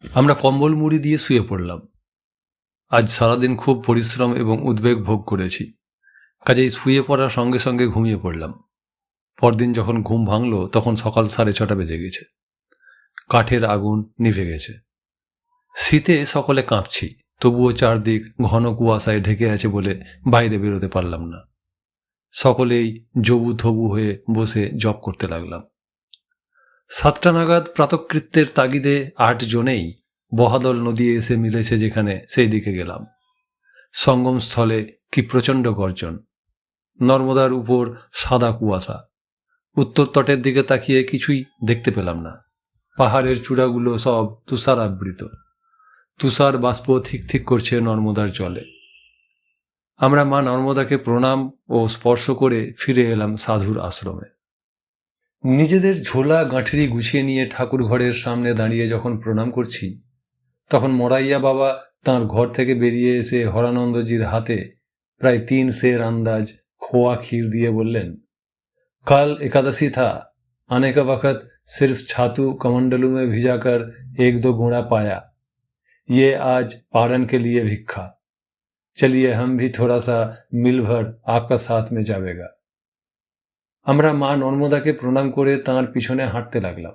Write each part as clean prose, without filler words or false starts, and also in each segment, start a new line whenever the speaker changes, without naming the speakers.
আমরা কম্বল মুড়ি দিয়ে শুয়ে পড়লাম। আজ সারাদিন খুব পরিশ্রম এবং উদ্বেগ ভোগ করেছি, কাজেই শুয়ে পড়ার সঙ্গে সঙ্গে ঘুমিয়ে পড়লাম। পরদিন যখন ঘুম ভাঙল তখন সকাল 6:30 বেজে গেছে। কাঠের আগুন নিভে গেছে। শীতে সকলে কাঁপছি, তবুও চারদিক ঘন কুয়াশায় ঢেকে আছে বলে বাইরে বেরোতে পারলাম না। সকলেই জবু থবু হয়ে বসে জপ করতে লাগলাম। 7টা নাগাদ প্রাতকৃত্যের তাগিদে 8 জনেই বহাদল নদী এসে মিলেছে যেখানে, সেই দিকে গেলাম। সঙ্গমস্থলে কি প্রচণ্ড গর্জন! নর্মদার উপর সাদা কুয়াশা। উত্তর তটের দিকে তাকিয়ে কিছুই দেখতে পেলাম না। পাহাড়ের চূড়াগুলো সব তুষার আবৃত। তুষার বাষ্প থিক থিক করছে নর্মদার জলে। আমরা মা নর্মদাকে প্রণাম ও স্পর্শ করে ফিরে এলাম সাধুর আশ্রমে। নিজেদের ঝোলা গাঁঠরি গুছিয়ে নিয়ে ঠাকুর ঘরের সামনে দাঁড়িয়ে যখন প্রণাম করছি, তখন মোরাইয়া বাবা তাঁর ঘর থেকে বেরিয়ে এসে হরানন্দজির হাতে প্রায় 3 সের আন্দাজ খোয়া ক্ষীর দিয়ে বললেন, कल एकादशी था, आने का वक्त सिर्फ छातू कमंडलू में भिजाकर 1-2 गुणा पाया। ये आज पारण के लिए भिक्षा। चलिए हम भी थोड़ा सा मिल भर आपका साथ में जावेगा। আমরা মা নর্মদাকে প্রণাম করে তাঁর পিছনে হাঁটতে লাগলাম।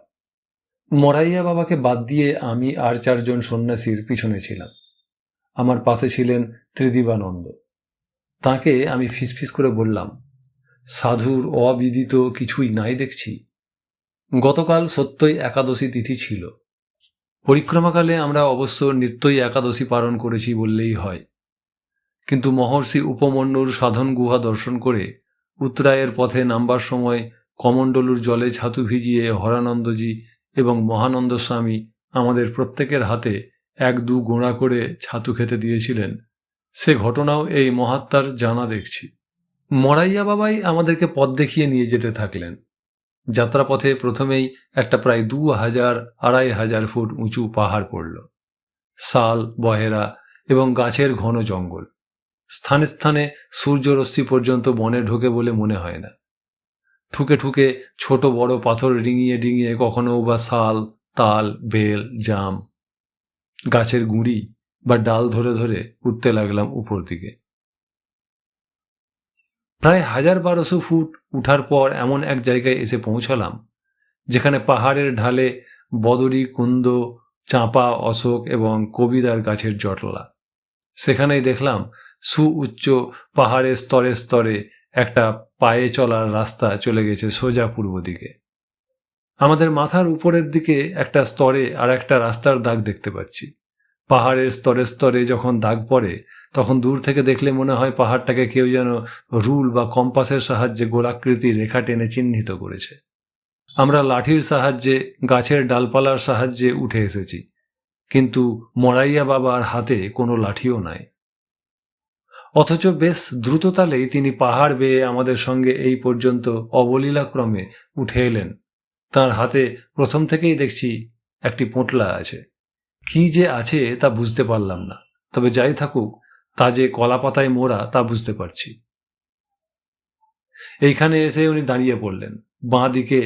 মোরাইয়া বাবাকে বাদ দিয়ে আমি আর 4 জন সন্ন্যাসীর পিছনে ছিলাম। আমার পাশে ছিলেন ত্রিদিবানন্দ। তাঁকে আমি ফিসফিস করে বললাম, সাধুর অবিদিত কিছুই নাই দেখছি। গতকাল সত্যই একাদশী তিথি ছিল। পরিক্রমাকালে আমরা অবশ্য নিত্যই একাদশী পালন করেছি বললেই হয়, কিন্তু মহর্ষি উপমন্যুর সাধন গুহা দর্শন করে উত্তরায়ের পথে নামবার সময় কমণ্ডলুর জলে ছাতু ভিজিয়ে হরানন্দজি এবং মহানন্দ স্বামী আমাদের প্রত্যেকের হাতে 1-2 গোঁড়া করে ছাতু খেতে দিয়েছিলেন, সে ঘটনাও এই মহাত্মার জানা দেখছি। মোরাইয়া বাবাই আমাদেরকে পথ দেখিয়ে নিয়ে যেতে থাকলেন। যাত্রাপথে প্রথমেই একটা প্রায় 2000-2500 ফুট উঁচু পাহাড় পড়ল। শাল, বহেরা এবং গাছের ঘন জঙ্গল। স্থানে স্থানে সূর্যরশ্মি পর্যন্ত বনে ঢোকে বলে মনে হয় না। ঠুকে ঠুকে ছোট বড় পাথর ডিঙিয়ে ডিঙিয়ে কখনো বা শাল, তাল, বেল, জাম গাছের গুঁড়ি বা ডাল ধরে ধরে উঠতে লাগলাম উপর দিকে। প্রায় 1000-1200 ফুট উঠার পর এমন এক জায়গায় এসে পৌঁছালাম যেখানে পাহাড়ের ঢালে বদরি, কুন্দ, চাঁপা, অশোক এবং কবিদার গাছের জটলা। সেখানেই দেখলাম সুউচ্চ পাহাড়ের স্তরে স্তরে একটা পায়ে চলার রাস্তা চলে গেছে সোজা পূর্ব দিকে। আমাদের মাথার উপরের দিকে একটা স্তরে আর একটা রাস্তার দাগ দেখতে পাচ্ছি। পাহাড়ের স্তরে স্তরে যখন দাগ পড়ে তখন দূর থেকে দেখলে মনে হয় পাহাড়টাকে কেউ যেন রুল বা কম্পাসের সাহায্যে গোলাকৃতি রেখা টেনে চিহ্নিত করেছে। আমরা লাঠির সাহায্যে, গাছের ডালপালার সাহায্যে উঠে এসেছি, কিন্তু মোরাইয়া বাবার হাতে কোনো লাঠিও নাই। অথচ বেশ দ্রুততালেই তিনি পাহাড় বেয়ে আমাদের সঙ্গে এই পর্যন্ত অবলীলাক্রমে উঠে এলেন। তাঁর হাতে প্রথম থেকেই দেখছি একটি পোঁটলা আছে। কি যে আছে তা বুঝতে পারলাম না, তবে যাই থাকুক তা যে কলা পাতায় মোড়া তা বুঝতে পারছি। এইখানে এসে উনি দাঁড়িয়ে পড়লেন। বাঁ দিকে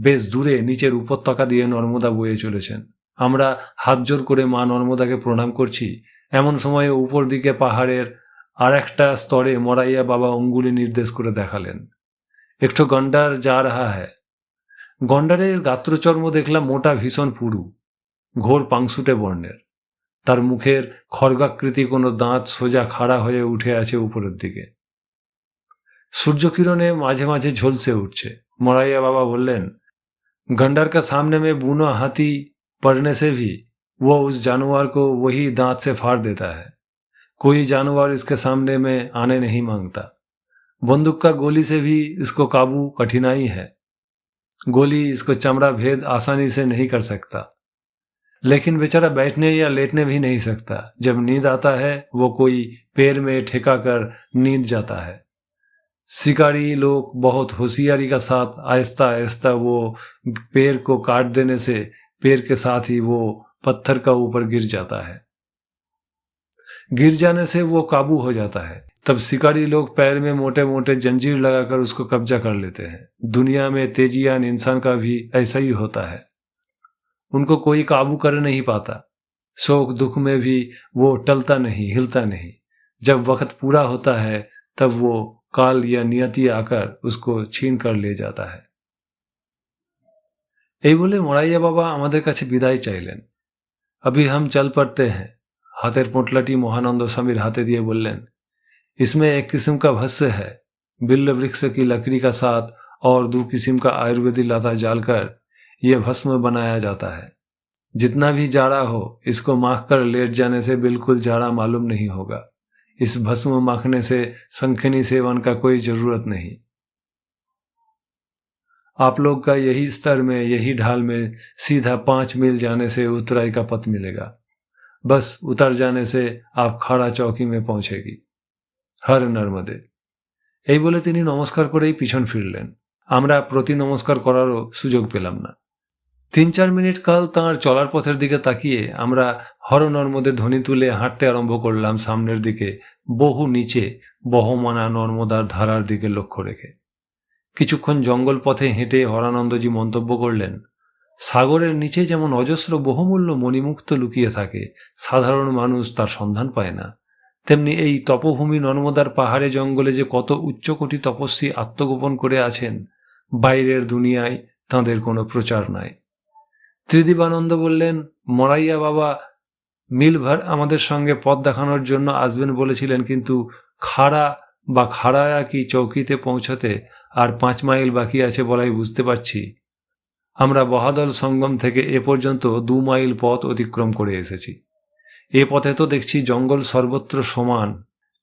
বেশ দূরে নিচের উপত্যকা দিয়ে নর্মদা বয়ে চলেছেন। আমরা হাত জোর করে মা নর্মদাকে প্রণাম করছি। এমন সময়ে উপর দিকে পাহাড়ের আর একটা স্তরে মোরাইয়া বাবা অঙ্গুলি নির্দেশ করে দেখালেন, একটু গন্ডার যা রাহা হ্যায়। গন্ডারের গাত্রচর্ম দেখলাম মোটা, ভীষণ পুরু, ঘোর পাংশুটে বর্ণের। তার মুখের খড়গাকৃতি কোনো দাঁত সোজা খাড়া হয়ে উঠে আছে উপরের দিকে। সূর্যকিরণে মাঝে মাঝে ঝলসে উঠছে। মোরাইয়া বাবা বললেন, गंडर का सामने में बूना हाथी पड़ने से भी वो उस जानवर को वही दांत से फाड़ देता है। कोई जानवर इसके सामने में आने नहीं मांगता। बंदूक का गोली से भी इसको काबू कठिनाई है। गोली इसको चमड़ा भेद आसानी से नहीं कर सकता, लेकिन बेचारा बैठने या लेटने भी नहीं सकता। जब नींद आता है वो कोई पैर में ठेका कर नींद जाता है। शिकारी लोग बहुत होशियारी का साथ आहिस्ता आहिस्ता वो पैर को काट देने से पैर के साथ ही वो पत्थर का ऊपर गिर जाता है। गिर जाने से वो काबू हो जाता है। तब शिकारी लोग पैर में मोटे मोटे जंजीर लगाकर उसको कब्जा कर लेते हैं। दुनिया में तेजियान इंसान का भी ऐसा ही होता है। उनको कोई काबू कर नहीं पाता। शोक दुख में भी वो टलता नहीं, हिलता नहीं। जब वक्त पूरा होता है तब वो काल या नियति आकर उसको छीन कर ले जाता है। এই বলে মরাইয়া বাবা আমাদের কাছে বিদায় চাইলেন। अभी हम चल पड़ते हैं। हाथेर पोटलाटी महानंद स्वामीर हाथे दिए बोललेन, इसमें एक किस्म का भस्म है। बिल्व वृक्ष की लकड़ी का साथ और 2 किस्म का आयुर्वेदिक लता डालकर यह भस्म बनाया जाता है। जितना भी जाड़ा हो, इसको माख कर लेट जाने से बिल्कुल जाड़ा मालूम नहीं होगा। इस भस्म माखने से शंखनी सेवन का कोई जरूरत नहीं। आप लोग का यही स्तर में, यही ढाल में सीधा 5 मील जाने से उतराई का पथ मिलेगा। बस उतर जाने से आप खाड़ा चौकी में पहुंचेगी। हर नर्मदे। এই বলে তিনি নমস্কার করেই পিছন ফিরলেন। আমরা প্রতি নমস্কার করারও সুযোগ পেলাম না। 3-4 মিনিট কাল তাঁর চলার পথের দিকে তাকিয়ে আমরা হর নর্মদে ধ্বনি তুলে হাঁটতে আরম্ভ করলাম সামনের দিকে, বহু নিচে বহমানা নর্মদার ধারার দিকে লক্ষ্য রেখে। কিছুক্ষণ জঙ্গল পথে হেঁটে হরানন্দজি মন্তব্য করলেন, সাগরের নিচে যেমন অজস্র বহুমূল্য মণিমুক্ত লুকিয়ে থাকে, সাধারণ মানুষ তার সন্ধান পায় না, তেমনি এই তপভূমি নর্মদার পাহাড়ে জঙ্গলে যে কত উচ্চকোটি তপস্বী আত্মগোপন করে আছেন, বাইরের দুনিয়ায় তাঁদের কোনো প্রচার নাই। ত্রিদিবানন্দ বললেন, মরাইয়া বাবা মিলভর আমাদের সঙ্গে পথ দেখানোর জন্য আসবেন বলেছিলেন, কিন্তু খাড়া বা খাড়ায়া কি চৌকিতে পৌঁছাতে আর 5 মাইল বাকি আছে বলাই বুঝতে পারছি। আমরা বহাদল সঙ্গম থেকে এ পর্যন্ত 2 মাইল পথ অতিক্রম করে এসেছি। এ পথে তো দেখছি জঙ্গল সর্বত্র সমান,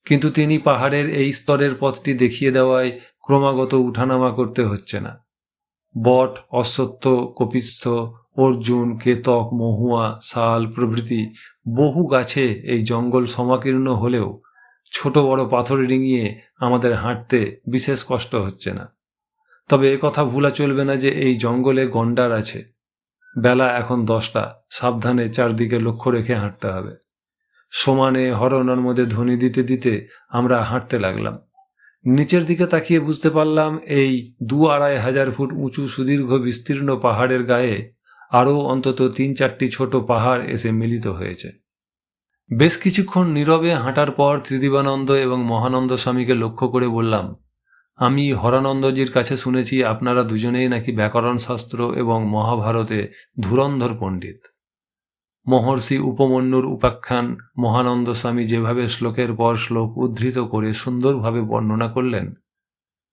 কিন্তু তিনি পাহাড়ের এই স্তরের পথটি দেখিয়ে দেওয়ায় ক্রমাগত উঠানামা করতে হচ্ছে না। বট, অশ্বত্থ, কপিস্থ, অর্জুন, কেতক, মহুয়া, শাল প্রভৃতি বহু গাছে এই জঙ্গল সমাকীর্ণ হলেও ছোট বড় পাথর ডিঙিয়ে আমাদের হাঁটতে বিশেষ কষ্ট হচ্ছে না। তবে এ কথা ভুলা চলবে না যে এই জঙ্গলে গন্ডার আছে। বেলা এখন 10টা, সাবধানে চারদিকে লক্ষ্য রেখে হাঁটতে হবে। সমানে হরনার মধ্যে ধ্বনি দিতে দিতে আমরা হাঁটতে লাগলাম। নিচের দিকে তাকিয়ে বুঝতে পারলাম এই 2-2.5 হাজার ফুট উঁচু সুদীর্ঘ বিস্তীর্ণ পাহাড়ের গায়ে আরও অন্তত 3-4টি ছোট পাহাড় এসে মিলিত হয়েছে। বেশ কিছুক্ষণ নীরবে হাঁটার পর ত্রিদিবানন্দ এবং মহানন্দ স্বামীকে লক্ষ্য করে বললাম, আমি হরানন্দজির কাছে শুনেছি আপনারা দুজনেই নাকি ব্যাকরণ শাস্ত্র এবং মহাভারতে ধুরন্ধর পণ্ডিত। মহর্ষি উপমন্যুর উপাখ্যান মহানন্দ স্বামী যেভাবে শ্লোকের পর শ্লোক উদ্ধৃত করে সুন্দরভাবে বর্ণনা করলেন,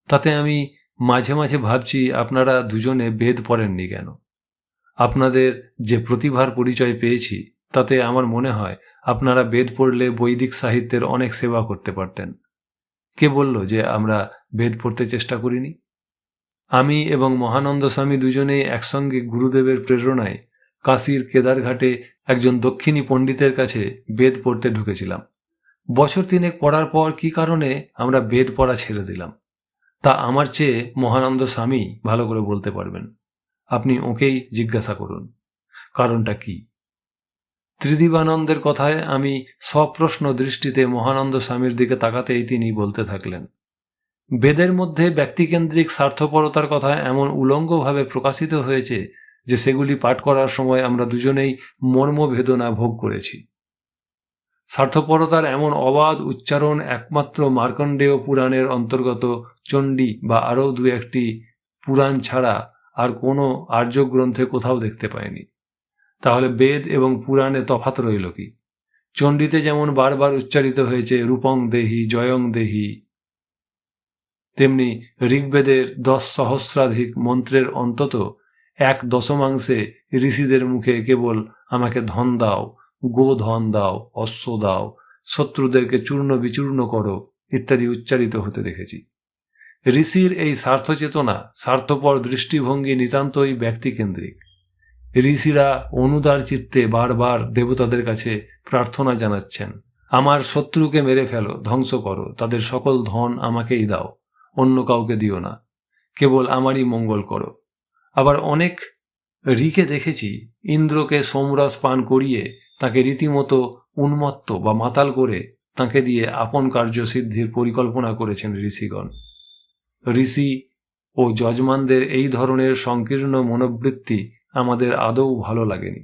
তাতে আমি মাঝে মাঝে ভাবছি আপনারা দুজনে বেদ পড়েননি কেন। আপনাদের যে প্রতিভার পরিচয় পেয়েছি তাতে আমার মনে হয় আপনারা বেদ পড়লে বৈদিক সাহিত্যের অনেক সেবা করতে পারতেন। কে বলল যে আমরা বেদ পড়তে চেষ্টা করিনি? আমি এবং মহানন্দ স্বামী দুজনেই একসঙ্গে গুরুদেবের প্রেরণায় কাশীর কেদারঘাটে একজন দক্ষিণী পণ্ডিতের কাছে বেদ পড়তে ঢুকেছিলাম। বছর 3 পড়ার পর কী কারণে আমরা বেদ পড়া ছেড়ে দিলাম তা আমার চেয়ে মহানন্দ স্বামী ভালো করে বলতে পারবেন। আপনি ওকেই জিজ্ঞাসা করুন কারণটা কি। ত্রিদিবানন্দের কথায় আমি সপ্রশ্ন দৃষ্টিতে মহানন্দ স্বামীর দিকে তাকাতেই তিনি বলতে থাকলেন, বেদের মধ্যে ব্যক্তিকেন্দ্রিক স্বার্থপরতার কথা এমন উলঙ্গভাবে প্রকাশিত হয়েছে যে সেগুলি পাঠ করার সময় আমরা দুজনেই মর্মবেদনা ভোগ করেছি। স্বার্থপরতার এমন অবাধ উচ্চারণ একমাত্র মার্কণ্ডেয় পুরাণের অন্তর্গত চণ্ডী বা আরও 2-1টি পুরাণ ছাড়া আর কোনো আর্য গ্রন্থে কোথাও দেখতে পাইনি। তাহলে বেদ এবং পুরাণে তফাৎ রইল কি? চণ্ডীতে যেমন বারবার উচ্চারিত হয়েছে রূপং দেহি জয়ং দেহি, তেমনি ঋগ্বেদের 10 সহস্রাধিক মন্ত্রের অন্তত 1/10 ঋষিদের মুখে কেবল আমাকে ধন দাও, গোধন দাও, অশ্ব দাও, শত্রুদেরকে চূর্ণ বিচূর্ণ করো ইত্যাদি উচ্চারিত হতে দেখেছি। ঋষির এই স্বার্থচেতনা, স্বার্থপর দৃষ্টিভঙ্গি নিতান্তই ব্যক্তিকেন্দ্রিক। ঋষিরা অনুদার চিত্তে বারবার দেবতাদের কাছে প্রার্থনা জানাচ্ছেন, আমার শত্রুকে মেরে ফেলো, ধ্বংস করো, তাদের সকল ধন আমাকেই দাও, অন্য কাউকে দিও না, কেবল আমারই মঙ্গল করো। আবার অনেক ঋকে দেখেছি ইন্দ্রকে সোমরস পান করিয়ে তাকে রীতিমতো উন্মত্ত বা মাতাল করে তাকে দিয়ে আপন কার্যসিদ্ধির পরিকল্পনা করেছেন ঋষিগণ। ঋষি ও যজমানদের এই ধরনের সংকীর্ণ মনোবৃত্তি আমাদের আদৌ ভালো লাগেনি।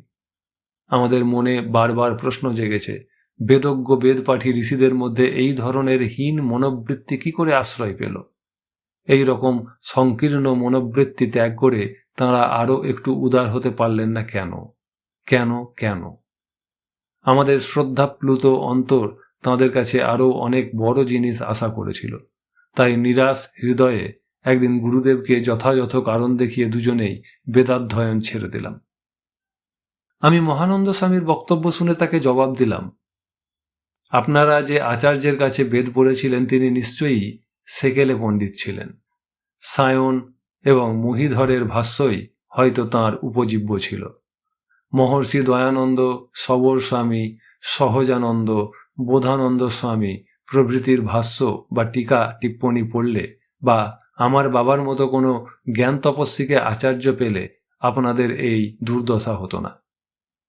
আমাদের মনে বারবার প্রশ্ন জেগেছে, বেদজ্ঞ বেদপাঠী ঋষিদের মধ্যে এই ধরনের হীন মনোবৃত্তি কি করে আশ্রয় পেল? এই রকম সংকীর্ণ মনোবৃত্তি ত্যাগ করে তাঁরা আরও একটু উদার হতে পারলেন না কেন? কেন কেন? আমাদের শ্রদ্ধাপ্লুত অন্তর তাঁদের কাছে আরও অনেক বড় জিনিস আশা করেছিল। তাই নিরাশ হৃদয়ে একদিন গুরুদেবকে যথাযথ কারণ দেখিয়ে দুজনেই বেদাধ্যয়ন ছেড়ে দিলাম। আমি মহানন্দ স্বামীর বক্তব্য শুনে তাকে জবাব দিলাম, আপনারা যে আচার্যের কাছে বেদ পড়েছিলেন তিনি নিশ্চয়ই সেকেলে পণ্ডিত ছিলেন। সায়ন এবং মহীধরের ভাষ্যই হয়তো তাঁর উপজীব্য ছিল। মহর্ষি দয়ানন্দ, সবর স্বামী, সহজানন্দ, বোধানন্দ স্বামী প্রভৃতির ভাষ্য বা টিকা টিপ্পনী পড়লে বা আমার বাবার মতো কোনো জ্ঞান তপস্বীকে আচার্য পেলে আপনাদের এই দুর্দশা হতো না।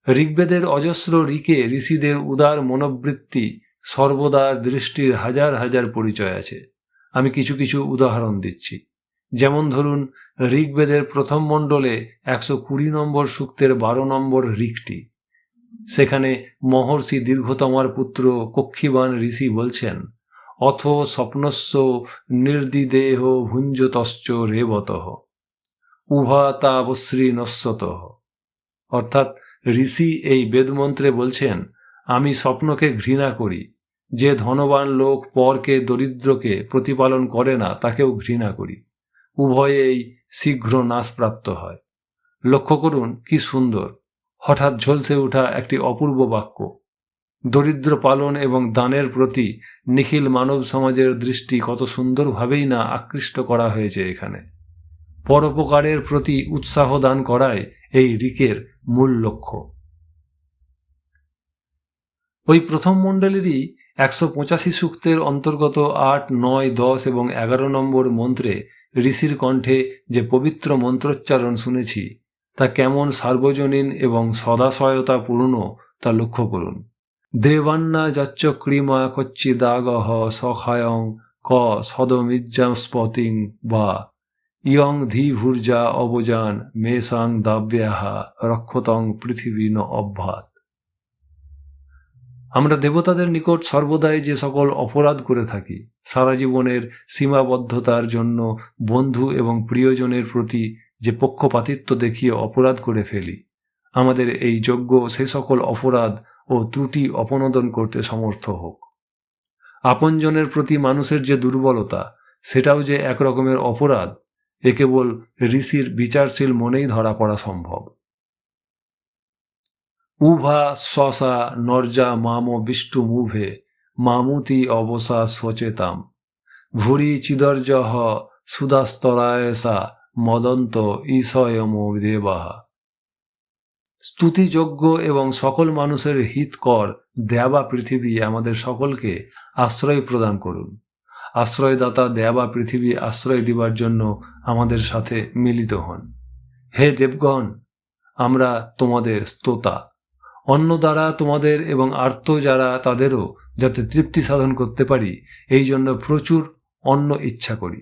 ঋগ্বেদের অজস্র ঋকে ঋষিদের উদার মনোবৃত্তি সর্বদা দৃষ্টির হাজার হাজার পরিচয় আছে। আমি কিছু কিছু উদাহরণ দিচ্ছি। যেমন ধরুন, ঋগ্বেদের প্রথম মণ্ডলে 120 নম্বর সূক্তের 12 নম্বর ঋকটি। সেখানে মহর্ষি দীর্ঘতমার পুত্র কক্ষিবান ঋষি বলছেন, অথ স্বপ্নস্য নির্দিদেহ ভুঞ্জতশ্চ রেবতঃ উভা তাবশ্রী নশ্বতঃ। অর্থাৎ ঋষি এই বেদমন্ত্রে বলছেন, আমি স্বপ্নকে ঘৃণা করি। যে ধনবান লোক পরকে দরিদ্রকে প্রতিপালন করে না তাকেও ঘৃণা করি। উভয়েই শীঘ্র নাশপ্রাপ্ত হয়। লক্ষ্য করুন কি সুন্দর, হঠাৎ ঝলসে ওঠা একটি অপূর্ব বাক্য। দরিদ্র পালন এবং দানের প্রতি নিখিল মানব সমাজের দৃষ্টি কত সুন্দরভাবেই না আকৃষ্ট করা হয়েছে এখানে। পরোপকারের প্রতি উৎসাহ দান করাই এই ঋকের মূল লক্ষ্য। ওই প্রথম মণ্ডলেরই 185 সূক্তের অন্তর্গত 8, 9, 10 এবং 11 নম্বর মন্ত্রে ঋষির কণ্ঠে যে পবিত্র মন্ত্রোচ্চারণ শুনেছি তা কেমন সার্বজনীন এবং সদাশয়তাপূর্ণ তা লক্ষ্য করুন। দেবান্না যচ্চক্রিমা কচ্চিদাগহ সখায়ং ক সদমিজ্জাস্পতিং বা ইয়ং ধীভূর্জা অবজান মেষাং দাব্যাহা রক্ষতং পৃথিবী ন অভ্যাত। আমরা দেবতাদের নিকট সর্বদাই যে সকল অপরাধ করে থাকি, সারা জীবনের সীমাবদ্ধতার জন্য বন্ধু এবং প্রিয়জনের প্রতি যে পক্ষপাতিত্ব দেখিয়ে অপরাধ করে ফেলি, আমাদের এই যজ্ঞ সে সকল অপরাধ ও ত্রুটি অপনোদন করতে সমর্থ হোক। আপনজনের প্রতি মানুষের যে দুর্বলতা, সেটাও যে এক রকমের অপরাধ, এ কেবল ঋষির বিচারশীল মনেই ধরা পড়া সম্ভব। উভা সসা নর্যা মাম বিষ্টু মুভে মামুতি অবসা সচেতাম ভুরি চিদর্যহ সুদাস্তরায়সা মদন্ত ঈশয়ম দেবাহা। স্তুতিযোগ্য এবং সকল মানুষের হিতকর দেবা পৃথিবী আমাদের সকলকে আশ্রয় প্রদান করুন। আশ্রয়দাতা দেবা পৃথিবী আশ্রয় দিবার জন্য আমাদের সাথে মিলিত হন। হে দেবগণ, আমরা তোমাদের স্তুতা। অন্য দ্বারা তোমাদের এবং আর্ত যারা তাদেরও যাতে তৃপ্তি সাধন করতে পারি, এই জন্য প্রচুর অন্ন ইচ্ছা করি।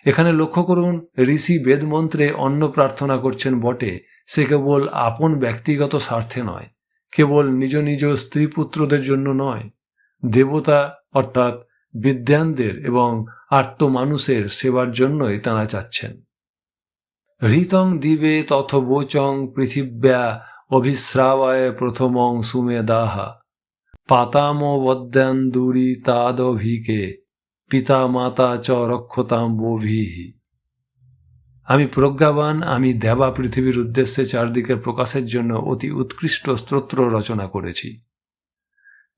এখানে লক্ষ্য করুন, ঋষি বেদমন্ত্রে অন্ন প্রার্থনা করছেন বটে, সে কেবল আপন ব্যক্তিগত স্বার্থে নয়, কেবল নিজ নিজ স্ত্রী পুত্রদের জন্য নয়, দেবতা অর্থাৎ বিদ্যানদের এবং আর্ত মানুষের সেবার জন্যই তাঁরা চাচ্ছেন। হৃতং দিবে তথবোচং পৃথিব্যা অভিশ্রাবায় প্রথমং সুমেদাহা পাতাম বদ্যান্দুরি তাদভিকে পিতা মাতা চ রক্ষতাম বোভিহি। আমি প্রজ্ঞাবান, আমি দেবা পৃথিবীর উদ্দেশ্যে চারদিকের প্রকাশের জন্য অতি উৎকৃষ্ট স্তোত্র রচনা করেছি।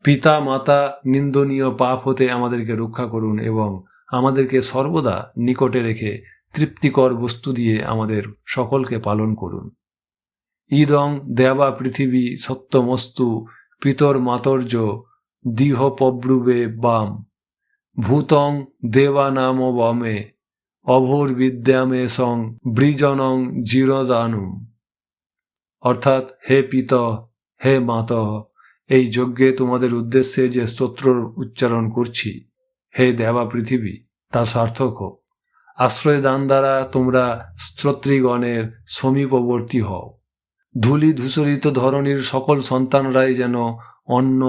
পিতা মাতা নিন্দনীয় পাপ হতে আমাদেরকে রক্ষা করুন এবং আমাদেরকে সর্বদা নিকটে রেখে তৃপ্তিকর বস্তু দিয়ে আমাদের সকলকে পালন করুন। ইদং দেবা পৃথিবী সত্যমস্তু পিতর মাতর্য দিহ পব্রুবে বাম ভূতং দেবানাম বামে অভোর বিদ্যামে সং বৃজনং জিরদানুম। অর্থাৎ হে পিত, হে মাত, এই যজ্ঞে তোমাদের উদ্দেশ্যে যে স্তোত্র উচ্চারণ করছি, হে দেবা পৃথিবী, তার সার্থক হোক। আশ্রয় দান দ্বারা তোমরা শ্রোতৃগণের সমীপবর্তী হও। ধূলি ধূসরিত ধরনীর সকল সন্তানরাই যেন অন্ন,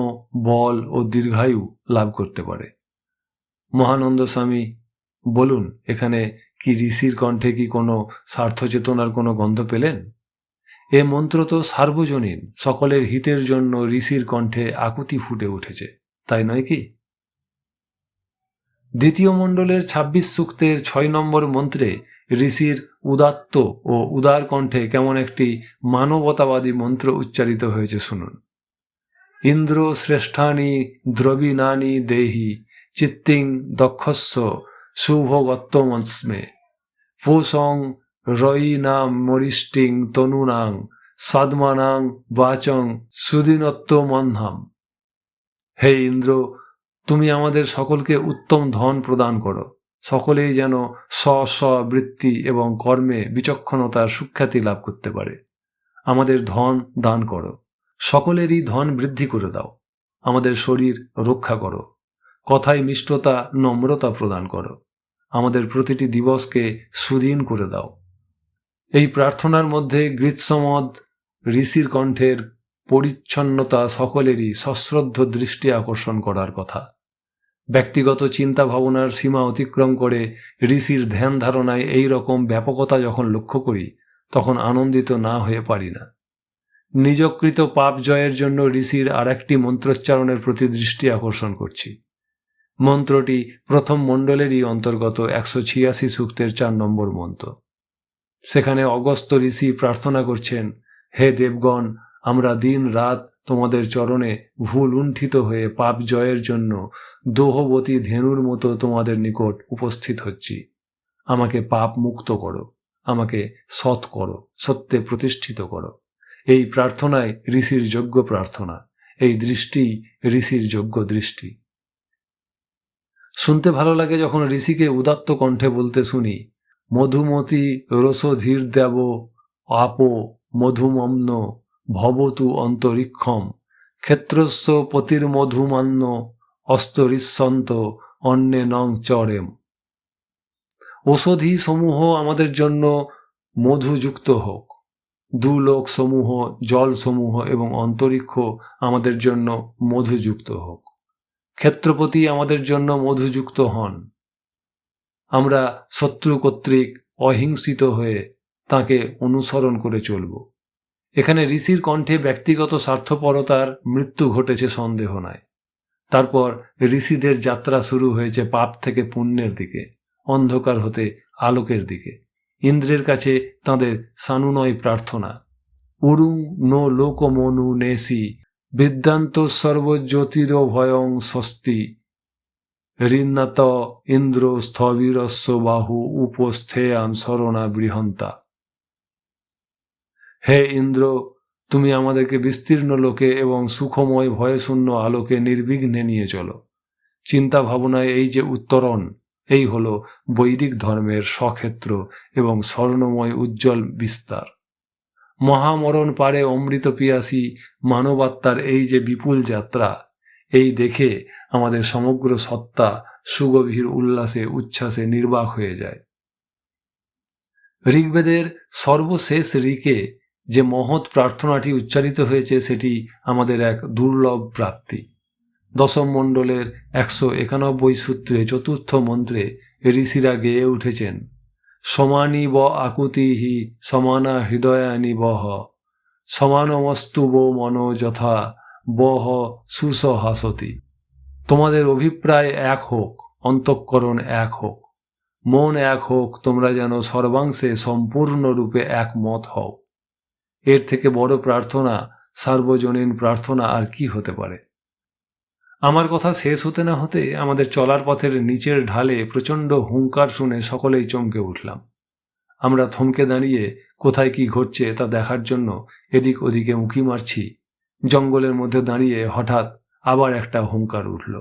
বল ও দীর্ঘায়ু লাভ করতে পারে। মহানন্দ স্বামী বলুন, এখানে কি ঋষির কণ্ঠে কি কোনো স্বার্থচেতনার কোনো গন্ধ পেলেন? এ মন্ত্র তো সার্বজনীন, সকলের হিতের জন্য ঋষির কণ্ঠে আকুতি ফুটে উঠেছে, তাই নয় কি? দ্বিতীয় মণ্ডলের ২৬ সূক্তের ৬ নম্বর মন্ত্রে ঋষির উদাত্ত ও উদার কণ্ঠে কেমন একটি মানবতাবাদী মন্ত্র উচ্চারিত হয়েছে শুনুন। ইন্দ্র শ্রেষ্ঠানি দ্রবিণানি দেহি চিত্তিং দক্ষস্য শুভগত্তমস্মে পোষং রয়িনাম মরিষ্টিং তনুনাং সাদমানাং বাচং সুদিনত্তমন্ধাম। হে ইন্দ্র, তুমি আমাদের সকলকে উত্তম ধন প্রদান করো, সকলেই যেন স্ব বৃত্তি এবং কর্মে বিচক্ষণতার সুখ্যাতি লাভ করতে পারে। আমাদের ধন দান করো, সকলেরই ধন বৃদ্ধি করে দাও। আমাদের শরীর রক্ষা করো, কথায় মিষ্টতা নম্রতা প্রদান করো। আমাদের প্রতিটি দিবসকে সুদিন করে দাও। এই প্রার্থনার মধ্যে গ্রীষ্মমদ ঋষির কণ্ঠের পরিচ্ছন্নতা সকলেরই সশ্রদ্ধ দৃষ্টি আকর্ষণ করার কথা। ব্যক্তিগত চিন্তা ভাবনার সীমা অতিক্রম করে ঋষির ধ্যান ধারণায় এই রকম ব্যাপকতা যখন লক্ষ্য করি, তখন আনন্দিত না হয়ে পারি না। নিজকৃত পাপ জয়ের জন্য ঋষির আর একটি মন্ত্রোচ্চারণের প্রতি দৃষ্টি আকর্ষণ করছি। মন্ত্রটি প্রথম মণ্ডলেরই অন্তর্গত ১৮৬ সূক্তের ৪ নম্বর মন্ত্র। সেখানে অগস্ত্য ঋষি প্রার্থনা করছেন, হে দেবগণ, আমরা দিন রাত তোমাদের চরণে ভুল লুণ্ঠিত হয়ে পাপ জয়ের জন্য দোহবতী ধেনুর মতো তোমাদের নিকট উপস্থিত হচ্ছি। আমাকে পাপ মুক্ত করো, আমাকে সৎ করো, সত্যে প্রতিষ্ঠিত করো। এই প্রার্থনায় ঋষির যোগ্য প্রার্থনা, এই দৃষ্টি ঋষির যোগ্য দৃষ্টি। শুনতে ভালো লাগে যখন ঋষিকে উদাত্ত কণ্ঠে বলতে শুনি, মধুমতি রসধীর দেব আপো মধুমম্ন ভবতু অন্তরিক্ষম ক্ষেত্রস্য পতির্মধুমান্য অস্তরিষ্যন্ত অন্নে নং চরেম। ঔষধি সমূহ আমাদের জন্য মধুযুক্ত হোক, দুলোক সমূহ, জল সমূহ এবং অন্তরিক্ষ আমাদের জন্য মধুযুক্ত হোক। ক্ষেত্রপতি আমাদের জন্য মধুযুক্ত হন। আমরা শত্রু কর্তৃক অহিংসিত হয়ে তাকে অনুসরণ করে চলব। এখানে ঋষির কণ্ঠে ব্যক্তিগত স্বার্থপরতার মৃত্যু ঘটেছে সন্দেহ নাই। তারপর ঋষিদের যাত্রা শুরু হয়েছে পাপ থেকে পুণ্যের দিকে, অন্ধকার হতে আলোকের দিকে। ইন্দ্রের কাছে তাঁদের সানুনয় প্রার্থনা, উরুং নো লোকমনু নেসি বিদ্যান্ত সর্বজ্যোতির ভয়ং স্বস্তি ঋন্নাত ইন্দ্র স্থবিরস্য বাহু উপস্থেয়ান শরণা বৃহন্তা। হে ইন্দ্র, তুমি আমাদেরকে বিস্তীর্ণ লোকে এবং সুখময় ভয়শূন্য আলোকে নির্বিঘ্নে নিয়ে চলো। চিন্তা ভাবনায় এই যে উত্তরণ, এই হল বৈদিক ধর্মের স্বক্ষেত্র এবং স্বর্ণময় উজ্জ্বল বিস্তার। মহামরণ পারে অমৃত পিয়াসী মানবাত্মার এই যে বিপুল যাত্রা, এই দেখে আমাদের সমগ্র সত্তা সুগভীর উল্লাসে উচ্ছ্বাসে নির্বাক হয়ে যায়। ঋগ্বেদের সর্বশেষ ঋকে যে মহৎ প্রার্থনাটি উচ্চারিত হয়েছে, সেটি আমাদের এক দুর্লভ প্রাপ্তি। দশম মণ্ডলের ১৯১ সূত্রে ৪র্থ মন্ত্রে ঋষিরা গেয়ে উঠেছেন, সমানি ব আকুতিহি সমানা হৃদয়ানি বহ সমানমস্তু বো মনো যথা বহ সুস হাসতি। তোমাদের অভিপ্রায় এক হোক, অন্তঃকরণ এক হোক, মন এক হোক, তোমরা যেন সর্বাংশে সম্পূর্ণরূপে একমত হও। এর থেকে বড় প্রার্থনা, সার্বজনীন প্রার্থনা আর কি হতে পারে? আমার কথা শেষ হতে না হতে আমাদের চলার পথের নিচের ঢালে প্রচণ্ড হুঙ্কার শুনে সকলেই চমকে উঠলাম। আমরা থমকে দাঁড়িয়ে কোথায় কি ঘটছে তা দেখার জন্য এদিক ওদিকে উঁকি মারছি। জঙ্গলের মধ্যে দাঁড়িয়ে হঠাৎ আবার একটা হুঙ্কার উঠল।